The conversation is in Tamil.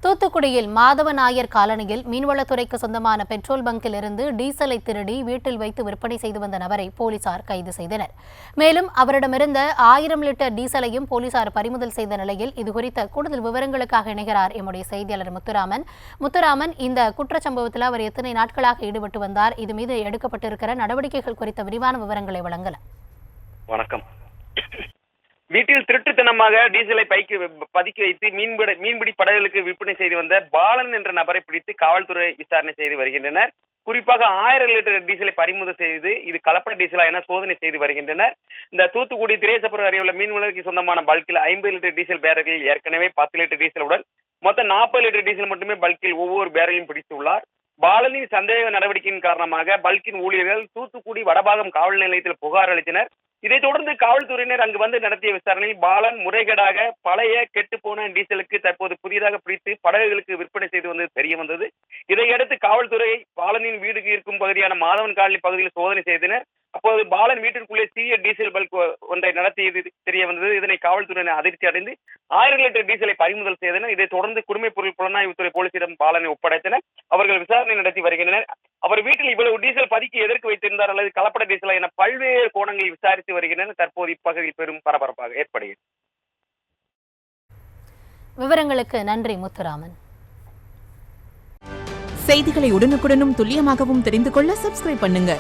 தூத்துக்குடியில் மாதவநாயர் காலனியில் மீன்வளத்துறைக்கு சொந்தமான பெட்ரோல் பங்கில் இருந்து டீசலை திருடி வீட்டில் வைத்து விற்பனை செய்து வந்த நபரை போலீசார் கைது செய்தனர். மேலும் அவரிடமிருந்த 1000 லிட்டர் டீசலையும் போலீசார் பறிமுதல் செய்த நிலையில் இதுகுறித்த கூடுதல் விவரங்களுக்காக இணைகிறார் எம்முடைய செய்தியாளர் முத்துராமன். இந்த குற்றச்சம்பவத்தில் அவர் எத்தனை நாட்களாக ஈடுபட்டு வந்தார், இது மீது எடுக்கப்பட்டிருக்கிற நடவடிக்கைகள் குறித்த விரிவான விவரங்களை வழங்கலாம். வணக்கம். வீட்டில் திருட்டுத்தனமாக டீசலை பதுக்கி வைத்து மீன்பிடி படகுகளுக்கு விற்பனை செய்து வந்த பாலன் என்ற நபரை பிடித்து காவல்துறை விசாரணை செய்து வருகின்றனர். குறிப்பாக 1000 லிட்டர் டீசலை பறிமுதல் செய்து இது கலப்பட டீசலா என சோதனை செய்து வருகின்றனர். இந்த தூத்துக்குடி திரேசபுரம் அருகே உள்ள மீன்வளத்துக்கு சொந்தமான பல்கில் 50 லிட்டர் டீசல் பேரர்களில் ஏற்கனவே 10 லிட்டர் டீசலுடன் மொத்தம் 40 லிட்டர் டீசல் மட்டுமே பல்கில் ஒவ்வொரு பேரரையும் பிடித்துள்ளார். பாலனின் சந்தேக நடவடிக்கையின் காரணமாக பல்கின் ஊழியர்கள் தூத்துக்குடி வடபாகம் காவல் நிலையத்தில் புகார் அளித்தனர். இதைத் தொடர்ந்து காவல்துறையினர் அங்கு வந்து நடத்திய விசாரணையில் பாலன் முறைகேடாக பழைய கெட்டுப்போன டீசலுக்கு தற்போது புதிதாக பிடித்து படகுகளுக்கு விற்பனை செய்து வந்தது தெரிய வந்தது. இதையடுத்து காவல்துறை பாலனின் வீடுக்கு இருக்கும் பகுதியான மாதவன் காலனி பகுதியில் சோதனை செய்தனர். அப்போது பாலன் வீட்டிற்குள்ளே சிறிய டீசல் பல்க் ஒன்றை நடத்தியது தெரிய வந்தது. இதனை காவல்துறையினர் அதிர்ச்சி அடைந்து 1000 லிட்டர் டீசலை பறிமுதல் செய்தனர். இதைத் தொடர்ந்து குடிமைப் பொருள் புலனாய்வுத்துறை போலீசிடம் பாலனை ஒப்படைத்தனர். அவர்கள் விசாரணை நடத்தி வருகின்றனர். அவர் வீட்டில் இவ்வளவு டீசல் பதுக்கி எதற்கு வைத்திருந்தார் அல்லது கலப்பட டீசலா என பல்வேறு கோணங்களில் விசாரித்து வருகின்றனர். தற்போது இப்பகுதியில் பெரும் பரபரப்பாக ஏற்படுகிறது. விவரங்களுக்கு நன்றி முத்துராமன். செய்திகளை உடனுக்குடனும் துல்லியமாகவும் தெரிந்து கொள்ள சப்ஸ்கிரைப் பண்ணுங்க.